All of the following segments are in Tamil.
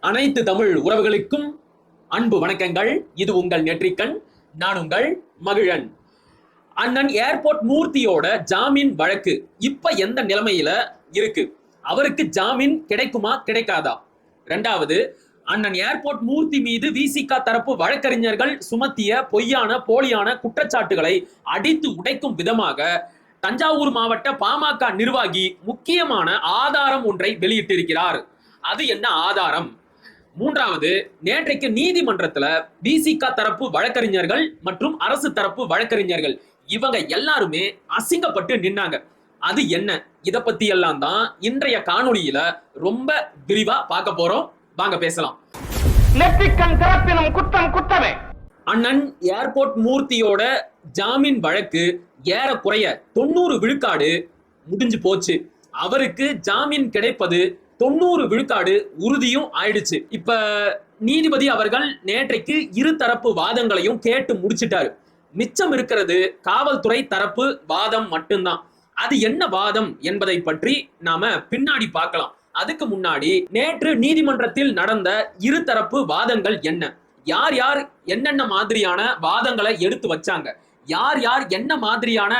அனைத்து தமிழ் உறவுகளுக்கும் அன்பு வணக்கங்கள். இது உங்கள் நெற்றிக்கண். நான் உங்கள் மகிழன். அண்ணன் ஏர்போர்ட் மூர்த்தியோட ஜாமீன் வழக்கு இப்ப எந்த நிலைமையில இருக்கு? அவருக்கு ஜாமீன் கிடைக்குமா கிடைக்காதா? இரண்டாவது, அண்ணன் ஏர்போர்ட் மூர்த்தி மீது விசிக தரப்பு வழக்கறிஞர்கள் சுமத்திய பொய்யான போலியான குற்றச்சாட்டுகளை அடித்து உடைக்கும் விதமாக தஞ்சாவூர் மாவட்ட பாமக நிர்வாகி முக்கியமான ஆதாரம் ஒன்றை வெளியிட்டிருக்கிறார். அது என்ன ஆதாரம்? மூன்றாவது, நேற்றைக்கு நீதிமன்றத்துல விசிக தரப்பு வழக்கறிஞர்கள் மற்றும் அரசு தரப்பு வழக்கறிஞர்கள் இவங்க எல்லாருமே அசிங்கப்பட்டு நின்னாங்க. அது என்ன? இத பத்தி எல்லாம் தான் இன்றைய காணொளியில ரொம்ப விரிவா பார்க்க போறோம். வாங்க பேசலாம். நெற்றிக்கண் திறப்பினும் குற்றம் குற்றமே. அண்ணன் ஏர்போர்ட் மூர்த்தியோட ஜாமீன் வழக்கு ஏறக்குறைய 90 விழுக்காடு முடிஞ்சு போச்சு. அவருக்கு ஜாமீன் கிடைப்பது 90 விழுக்காடு உறுதியும் ஆயிடுச்சு. இப்ப நீதிபதி அவர்கள் நேற்றைக்கு இரு தரப்பு வாதங்களையும் கேட்டு முடிச்சிட்டாரு. மிச்சம் இருக்கிறது காவல்துறை தரப்பு வாதம் மட்டும்தான். அது என்ன வாதம் என்பதை பற்றி நாம பின்னாடி பார்க்கலாம். அதுக்கு முன்னாடி நேற்று நீதிமன்றத்தில் நடந்த இரு தரப்பு வாதங்கள் என்ன, யார் யார் என்னென்ன மாதிரியான வாதங்களை எடுத்து வச்சாங்க, யார் யார் என்ன மாதிரியான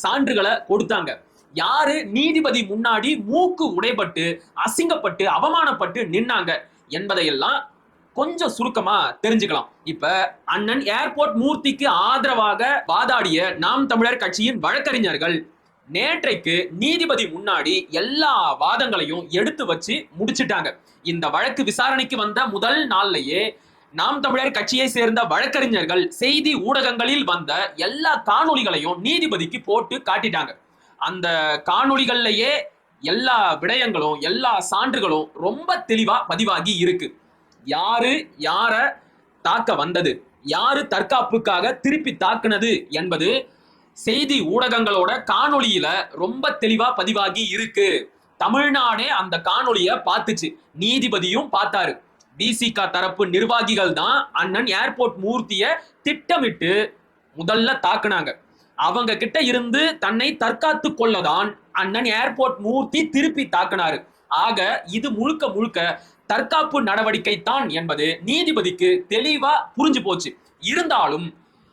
சான்றுகளை கொடுத்தாங்க, யாரு நீதிபதி முன்னாடி மூக்கு உடைபட்டு அசிங்கப்பட்டு அவமானப்பட்டு நின்னாங்க என்பதையெல்லாம் கொஞ்சம் சுருக்கமா தெரிஞ்சுக்கலாம். இப்ப அண்ணன் ஏர்போர்ட் மூர்த்திக்கு ஆதரவாக வாதாடிய நாம் தமிழர் கட்சியின் வழக்கறிஞர்கள் நேற்றைக்கு நீதிபதி முன்னாடி எல்லா வாதங்களையும் எடுத்து வச்சு முடிச்சிட்டாங்க. இந்த வழக்கு விசாரணைக்கு வந்த முதல் நாள்லயே நாம் தமிழர் கட்சியை சேர்ந்த வழக்கறிஞர்கள் செய்தி ஊடகங்களில் வந்த எல்லா காணொளிகளையும் நீதிபதிக்கு போட்டு காட்டிட்டாங்க. அந்த காணொளிகள்லயே எல்லா விடயங்களும் எல்லா சான்றுகளும் ரொம்ப தெளிவா பதிவாகி இருக்கு. யாரு யார தாக்க வந்தது, யாரு தற்காப்புக்காக திருப்பி தாக்குனது என்பது செய்தி ஊடகங்களோட காணொளியில ரொம்ப தெளிவா பதிவாகி இருக்கு. தமிழ்நாடே அந்த காணொளிய பார்த்துச்சு, நீதிபதியும் பார்த்தாரு. விசிக தரப்பு நிர்வாகிகள் தான் அண்ணன் ஏர்போர்ட் மூர்த்திய திட்டமிட்டு முதல்ல தாக்குனாங்க. அவங்க கிட்ட இருந்து தன்னை தற்காத்து கொள்ளதான் அண்ணன் ஏர்போர்ட் மூர்த்தி திருப்பி தாக்குனாரு. ஆக இது முழுக்க முழுக்க தற்காப்பு நடவடிக்கை தான் என்பது நீதிபதிக்கு தெளிவா புரிஞ்சு போச்சு. இருந்தாலும்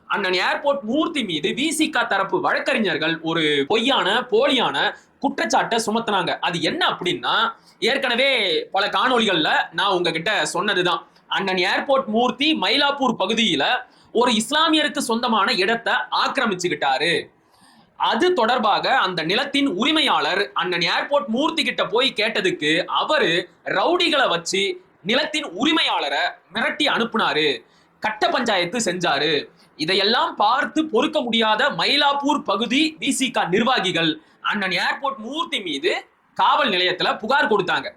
அண்ணன் ஏர்போர்ட் மூர்த்தி மீது விசிக தரப்பு வழக்கறிஞர்கள் ஒரு பொய்யான போலியான குற்றச்சாட்டை சுமத்தினாங்க. அது என்ன அப்படின்னா, ஏற்கனவே பல காணொளிகள்ல நான் உங்ககிட்ட சொன்னதுதான். அண்ணன் ஏர்போர்ட் மூர்த்தி மயிலாப்பூர் பகுதியில ஒரு இஸ்லாமியருக்கு சொந்தமான இடத்தை ஆக்கிரமிச்சுக்கிட்டாரு. அது தொடர்பாக அந்த நிலத்தின் உரிமையாளர் அண்ணன் ஏர்போர்ட் மூர்த்தி கிட்ட போய் கேட்டதுக்கு அவரு ரவுடிகளை வச்சு நிலத்தின் உரிமையாளரை மிரட்டி அனுப்புனாரு, கட்ட பஞ்சாயத்து செஞ்சாரு. இதையெல்லாம் பார்த்து பொறுக்க முடியாத மயிலாப்பூர் பகுதி விசிக நிர்வாகிகள் அண்ணன் ஏர்போர்ட் மூர்த்தி மீது காவல் நிலையத்துல புகார் கொடுத்தாங்க.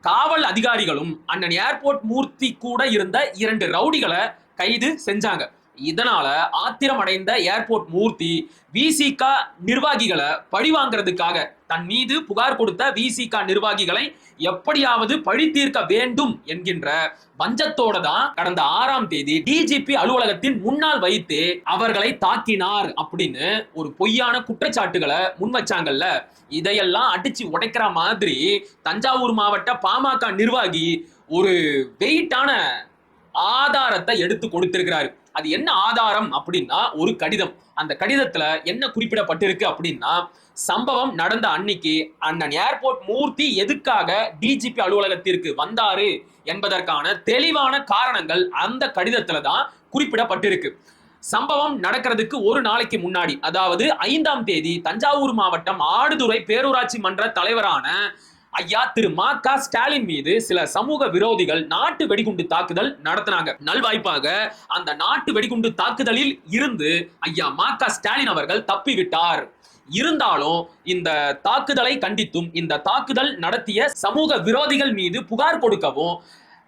காவல் அதிகாரிகளும் அண்ணன் ஏர்போர்ட் மூர்த்தி கூட இருந்த 2 ரவுடிகளை கைது செஞ்சாங்க. இதனால ஆத்திரம் அடைந்த ஏர்போர்ட் மூர்த்தி விசிக நிர்வாகிகளை பழி வாங்குறதுக்காக தன் மீது புகார் கொடுத்த விசிக நிர்வாகிகளை எப்படியாவது பழி தீர்க்க வேண்டும் என்கின்ற பஞ்சத்தோட தான் கடந்த 6ஆம் தேதி டிஜிபி அலுவலகத்தின் முன்னால் வைத்து அவர்களை தாக்கினார் அப்படின்னு ஒரு பொய்யான குற்றச்சாட்டுகளை முன் வச்சாங்கல்ல. இதையெல்லாம் அடிச்சு உடைக்கிற மாதிரி தஞ்சாவூர் மாவட்ட பாமக நிர்வாகி ஒரு வெயிட்டான ஆதாரத்தை எடுத்து கொடுத்திருக்கிறாரு. அது என்ன ஆதாரம் அப்படின்னா, ஒரு கடிதம். அந்த கடிதத்துல என்ன குறிப்பிடப்பட்டிருக்கு அப்படின்னா, சம்பவம் நடந்த அன்னைக்கு அண்ணன் ஏர்போர்ட் மூர்த்தி எதுக்காக டிஜிபி அலுவலகத்திற்கு வந்தாரு என்பதற்கான தெளிவான காரணங்கள் அந்த கடிதத்துல தான் குறிப்பிடப்பட்டிருக்கு. சம்பவம் நடக்கிறதுக்கு ஒரு நாளைக்கு முன்னாடி, அதாவது 5ஆம் தேதி தஞ்சாவூர் மாவட்டம் ஆடுதுறை பேரூராட்சி மன்ற தலைவரான ஐயா திரு மா.க. ஸ்டாலின் மீது சில சமூக விரோதிகள் நாட்டு வெடிகுண்டு தாக்குதல் நடத்தினாங்க. நல்வாய்ப்பாக அந்த நாட்டு வெடிகுண்டு தாக்குதலில் இருந்து ஐயா மா.க. ஸ்டாலின் அவர்கள் தப்பிவிட்டார். இருந்தாலும் இந்த தாக்குதலை கண்டித்தும் இந்த தாக்குதல் நடத்திய சமூக விரோதிகள் மீது புகார் கொடுக்கவும்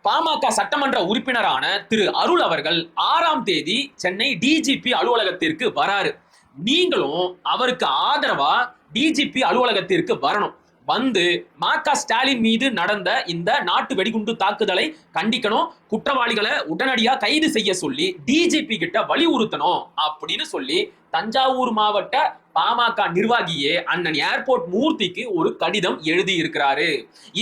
பாமக சட்டமன்ற உறுப்பினரான திரு அருள் அவர்கள் 6ஆம் தேதி சென்னை டிஜிபி அலுவலகத்திற்கு வராரு. நீங்களும் அவருக்கு ஆதரவா டிஜிபி அலுவலகத்திற்கு வரணும். வந்து மா.க. ஸ்டாலின் மீது நடந்த இந்த நாட்டு வெடிகுண்டு தாக்குதலை கண்டிக்கணும், குற்றவாளிகளை உடனடியா கைது செய்ய சொல்லி டிஜிபி கிட்ட வலியுறுத்தணும் அப்படின்னு சொல்லி தஞ்சாவூர் மாவட்ட பாமக நிர்வாகியே அண்ணன் ஏர்போர்ட் மூர்த்திக்கு ஒரு கடிதம் எழுதி இருக்கிறாரு.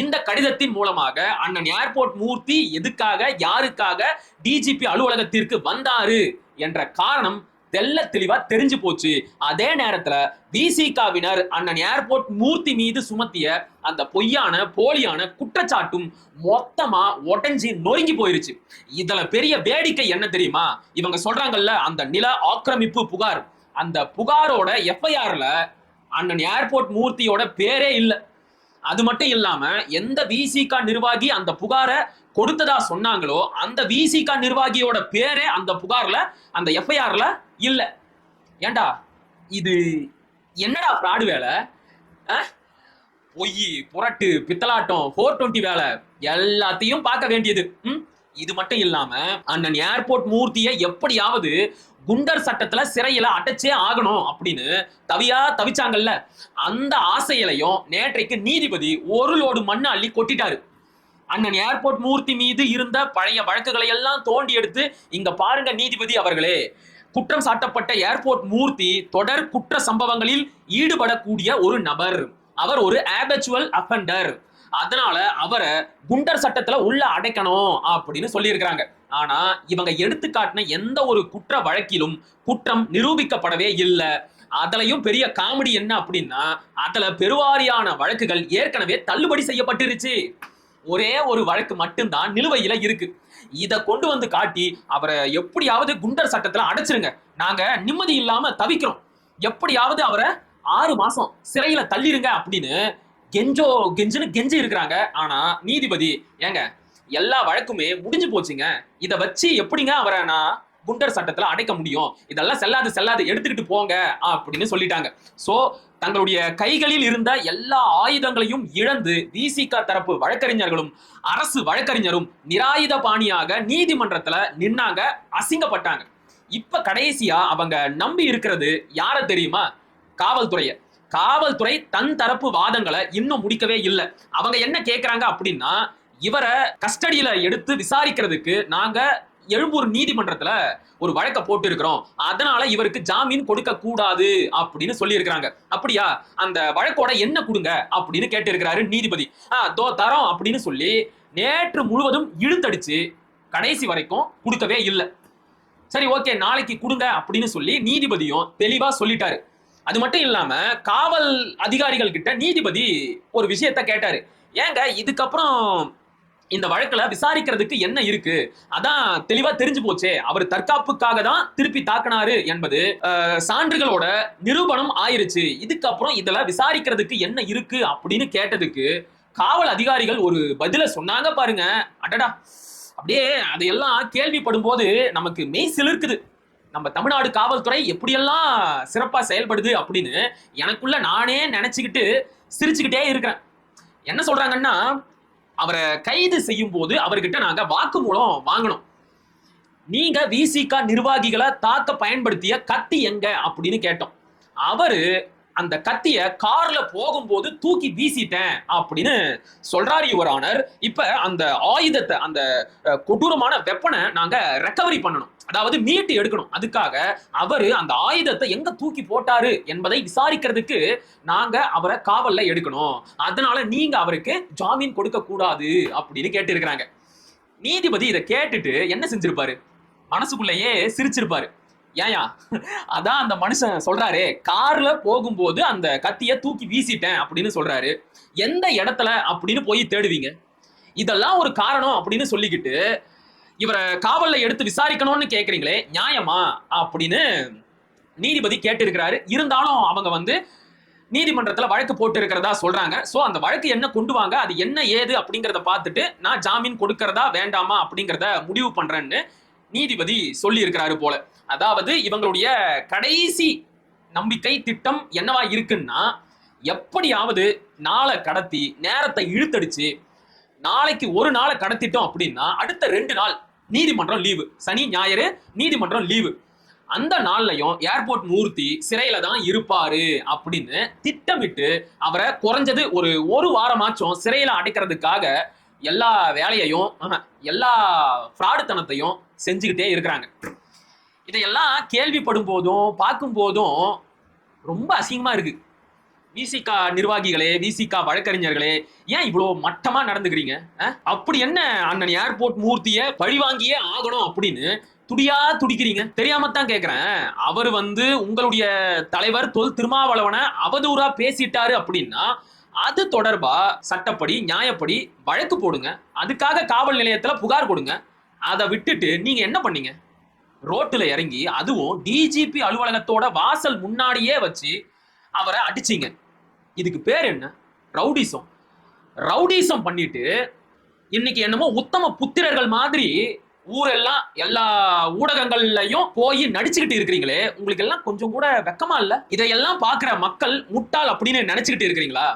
இந்த கடிதத்தின் மூலமாக அண்ணன் ஏர்போர்ட் மூர்த்தி எதுக்காக யாருக்காக டிஜிபி அலுவலகத்திற்கு வந்தாரு என்ற காரணம் தெல்ல தெளிவா தெரிஞ்சு போச்சு. அதே நேரத்துல விசிகாவினர் அண்ணன் ஏர்போர்ட் மூர்த்தி மீது சுமத்திய அந்த பொய்யான போலியான குற்றச்சாட்டும் மொத்தமா உடைஞ்சி நொறுங்கி போயிருச்சு. இதுல பெரிய வேடிக்கை என்ன தெரியுமா? இவங்க சொல்றாங்கல்ல அந்த நில ஆக்கிரமிப்பு புகார், அந்த புகாரோட எஃப்ஐஆர்ல அண்ணன் ஏர்போர்ட் மூர்த்தியோட பேரே இல்ல. அது மட்டும் இல்லாம எந்த விசிகா நிர்வாகி அந்த புகாரை கொடுத்ததா சொன்னாங்களோ அந்த விசிகா நிர்வாகியோட பேரே அந்த புகார்ல அந்த எஃப்ஐஆர்ல இல்ல. ஏண்டா இது என்னடா ஃப்ராடு வேலை? பொய், புரட்டு, பித்தலாட்டம், 420 வேலை எல்லாத்தையும் பார்க்க வேண்டியது. இது மட்டும் இல்லாம அண்ணன் ஏர்போர்ட் மூர்த்தியை எப்படியாவது குண்டர் சட்டத்துல சிறையில அடைச்சே ஆகணும் அப்படின்னு தவிச்சாங்கல்ல, அந்த ஆசையிலையும் நேற்றைக்கு நீதிபதி ஒரு லோடு மண்ணு அள்ளி கொட்டிட்டாரு. அண்ணன் ஏர்போர்ட் மூர்த்தி மீது இருந்த பழைய வழக்குகளை எல்லாம் தோண்டி எடுத்து இங்க பாருங்க நீதிபதி அவர்களே, குற்றம் சாட்டப்பட்ட ஏர்போர்ட் மூர்த்தி தொடர் குற்ற சம்பவங்களில் ஈடுபடக்கூடிய ஒரு நபர், அவர் ஒரு ஹேபிச்சுவல் அஃபெண்டர், அதனால அவரை குண்டர் சட்டத்துல உள்ள அடைக்கணும் அப்படின்னு சொல்லியிருக்கிறாங்க. ஆனா இவங்க எடுத்து காட்டின எந்த ஒரு குற்ற வழக்கிலும் குற்றம் நிரூபிக்கப்படவே இல்லை. அதுலயும் பெரிய காமெடி என்ன அப்படின்னா, அதுல பெருவாரியான வழக்குகள் ஏற்கனவே தள்ளுபடி செய்யப்பட்டிருச்சு. ஒரே ஒரு வழக்கு மட்டும்தான் நிலுவையில இருக்கு. இத கொண்டு வந்து காட்டி அவரை எப்படியாவது குண்டர் சட்டத்துல அடைச்சிருங்க, நாங்க நிம்மதி இல்லாம தவிக்கிறோம், எப்படியாவது அவரை 6 மாசம் சிறையில தள்ளிருங்க அப்படின்னு கெஞ்சுன்னு கெஞ்சி இருக்கிறாங்க. ஆனா நீதிபதி, ஏங்க எல்லா வழக்குமே முடிஞ்சு போச்சுங்க, இத வச்சு எப்படிங்க அவரை நான் குண்டர் சட்டத்துல அடைக்க முடியும், இதெல்லாம் செல்லாது எடுத்துக்கிட்டு போங்க அப்படின்னு சொல்லிட்டாங்க. சோ தங்களுடைய கைகளில் இருந்த எல்லா ஆயுதங்களையும் இழந்து விசிகா தரப்பு வழக்கறிஞர்களும் அரசு வழக்கறிஞரும் நிராயுத பாணியாக நீதிமன்றத்துல நின்னாங்க, அசிங்கப்பட்டாங்க. இப்ப கடைசியா அவங்க நம்பி இருக்கிறது யார தெரியுமா? காவல்துறையை. காவல்துறை தன் தரப்பு வாதங்களை இன்னும் முடிக்கவே இல்லை. அவங்க என்ன கேட்கிறாங்க அப்படின்னா, இவரை கஸ்டடியில எடுத்து விசாரிக்கிறதுக்கு நாங்க எழும்பூர் நீதிமன்றத்துல ஒரு வழக்க போட்டு இருக்கிறோம், அதனால இவருக்கு ஜாமீன் கொடுக்க கூடாது அப்படின்னு சொல்லி இருக்கிறாங்க. அப்படியா, அந்த வழக்கோட என்ன கொடுங்க அப்படின்னு கேட்டு இருக்கிறாரு நீதிபதி. தோ தரோம் அப்படின்னு சொல்லி நேற்று முழுவதும் இழுத்தடிச்சு கடைசி வரைக்கும் கொடுக்கவே இல்லை. சரி ஓகே நாளைக்கு கொடுங்க அப்படின்னு சொல்லி நீதிபதியும் தெளிவா சொல்லிட்டாரு. அது மட்டும் இல்லாம காவல் அதிகாரிகள் கிட்ட நீதிபதி ஒரு விஷயத்த கேட்டாரு. ஏங்க இதுக்கப்புறம் இந்த வழக்குல விசாரிக்கிறதுக்கு என்ன இருக்கு, அதான் தெளிவா தெரிஞ்சு போச்சே, அவர் தற்காப்புக்காக தான் திருப்பி தாக்கினாரு என்பது சான்றுகளோட நிரூபணம் ஆயிருச்சு, இதுக்கப்புறம் இதுல விசாரிக்கிறதுக்கு என்ன இருக்கு அப்படின்னு கேட்டதுக்கு காவல் அதிகாரிகள் ஒரு பதில சொன்னாங்க பாருங்க. அடடா, அப்படியே அதையெல்லாம் கேள்விப்படும் போது நமக்கு மெய் சிலிர்க்குது. நம்ம தமிழ்நாடு காவல்துறை எப்படியெல்லாம் சிறப்பா செயல்படுது அப்படின்னு எனக்குள்ள நானே நினைச்சுக்கிட்டு சிரிச்சுக்கிட்டே இருக்கிறேன். என்ன சொல்றாங்கன்னா, அவரை கைது செய்யும் போது அவர்கிட்ட நாங்க வாக்குமூலம் வாங்கணும், நீங்க விசிகா நிர்வாகிகளை தாக்க பயன்படுத்திய கத்தி எங்க அப்படின்னு கேட்டோம். அவரு அந்த கத்திய கார்ல போகும்போது தூக்கி வீசிட்டேன் அப்படின்னு சொல்றாரு யுவர் ஆனர். இப்ப அந்த ஆயுதத்தை, அந்த கொடூரமான வெப்பனை நாங்க ரெக்கவரி பண்ணணும், அதாவது மீட்டு எடுக்கணும். அதுக்காக அவரு அந்த ஆயுதத்தை எங்க தூக்கி போட்டாரு என்பதை விசாரிக்கிறதுக்கு நாங்க அவரை காவல்ல எடுக்கணும், அதனால நீங்க அவருக்கு ஜாமீன் கொடுக்க கூடாது அப்படின்னு கேட்டு இருக்கிறாங்க. நீதிபதி இதை கேட்டுட்டு என்ன செஞ்சிருப்பாரு? மனசுக்குள்ளேயே சிரிச்சிருப்பாரு. ஏயா, அதான் அந்த மனுஷன் சொல்றாரு, கார்ல போகும்போது அந்த கத்திய தூக்கி வீசிட்டேன் அப்படின்னு சொல்றாரு, எந்த இடத்துல அப்படின்னு போய் தேடுவீங்க? இதெல்லாம் ஒரு காரணம் அப்படின்னு சொல்லிக்கிட்டு இவரை காவல்ல எடுத்து விசாரிக்கணும்னு கேக்குறீங்களே, நியாயமா அப்படின்னு நீதிபதி கேட்டு இருக்கிறாரு. இருந்தாலும் அவங்க நீதிமன்றத்துல வழக்கு போட்டு இருக்கிறதா சொல்றாங்க. சோ அந்த வழக்கு என்ன கொண்டு வாங்க, அது என்ன ஏது அப்படிங்கறத பார்த்துட்டு நான் ஜாமீன் கொடுக்கறதா வேண்டாமா அப்படிங்கறத முடிவு பண்றேன்னு நீதிபதி சொல்லி இருக்கிறாரு போல. அதாவது இவங்களுடைய கடைசி நம்பிக்கை திட்டம் என்னவா இருக்குன்னா, எப்படியாவது நாளை கடத்தி நேரத்தை இழுத்தடிச்சு நாளைக்கு ஒரு நாளை கடத்திட்டோம் அப்படின்னா அடுத்த 2 நாள் நீதிமன்றம் லீவு, சனி ஞாயிறு நீதிமன்றம் லீவு, அந்த நாள்லயும் ஏர்போர்ட் மூர்த்தி சிறையில தான் இருப்பாரு அப்படின்னு திட்டமிட்டு அவரை குறைஞ்சது ஒரு வாரமாச்சும் சிறையில அடைக்கிறதுக்காக எல்லா வேலையையும் எல்லா ஃப்ராடுத்தனத்தையும் செஞ்சுக்கிட்டே இருக்கிறாங்க. இதையெல்லாம் கேள்விப்படும் போதும் பார்க்கும் போதும் ரொம்ப அசிங்கமா இருக்கு. விசிகா நிர்வாகிகளே, விசிகா வழக்கறிஞர்களே, ஏன் இவ்வளோ மட்டமா நடந்துக்கிறீங்க? அப்படி என்ன அண்ணன் ஏர்போர்ட் மூர்த்திய பழிவாங்கியே ஆகணும் அப்படின்னு துடியா துடிக்கிறீங்க? தெரியாம தான் கேக்குறேன். அவர் உங்களுடைய தலைவர் தொல் திருமாவளவன அவதூறா பேசிட்டாரு அப்படின்னா அது தொடர்பா சட்டப்படி நியாயப்படி வழக்கு போடுங்க. அதுக்காக காவல் நிலையத்துல புகார் கொடுங்க. அதை விட்டுட்டு நீங்க என்ன பண்ணீங்க? ரோட்டுல இறங்கி அதுவும் டிஜிபி அலுவலகத்தோட வாசல் முன்னாடியே வச்சு அவரை அடிச்சீங்க. இதுக்கு பேர் என்ன? ரவுடிசம். ரவுடிசம் பண்ணிட்டு இன்னைக்கு என்னமோ உத்தம புத்திரர்கள் மாதிரி ஊரெல்லாம் எல்லா ஊடகங்கள்லயும் போய் நடிச்சுக்கிட்டு இருக்கிறீங்களே, உங்களுக்கு எல்லாம் கொஞ்சம் கூட வெக்கமா இல்ல? இதையெல்லாம் பாக்குற மக்கள் முட்டாள் அப்படின்னு நினைச்சுக்கிட்டு இருக்கிறீங்களா?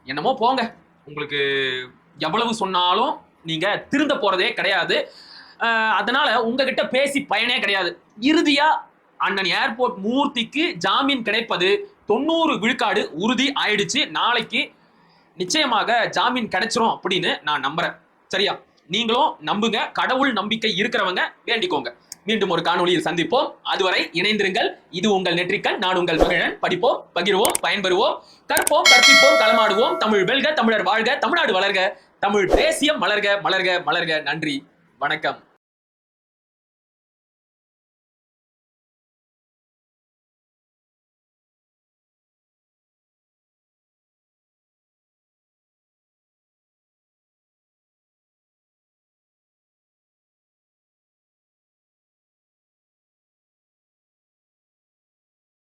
என்னமோ போங்க. உங்களுக்கு எவ்வளவு சொன்னாலும் நீங்க திருந்த போறதே கிடையாது. அதனால உங்ககிட்ட பேசி பயனே கிடையாது. இறுதியா அண்ணன் ஏர்போர்ட் மூர்த்திக்கு ஜாமீன் கிடைப்பது 90 விழுக்காடு உறுதி ஆயிடுச்சு. நாளைக்கு நிச்சயமாக ஜாமீன் கிடைச்சிரும் அப்படின்னு நான் நம்புறேன். சரியா? நீங்களும் நம்புங்க. கடவுள் நம்பிக்கை இருக்கிறவங்க வேண்டிக்கோங்க. மீண்டும் ஒரு காணொளியில் சந்திப்போம். அதுவரை இணைந்திருங்கள். இது உங்கள் நெற்றிக்கண், நான் உங்கள் மகிழன். படிப்போம், பகிர்வோம், பயன்பெறுவோம், கற்போம், கற்பிப்போம், களமாடுவோம். தமிழ் வெல்க, தமிழர் வாழ்க, தமிழ்நாடு வளர்க, தமிழ் தேசியம் மலர்க, மலர்க, மலர்க. நன்றி, வணக்கம்.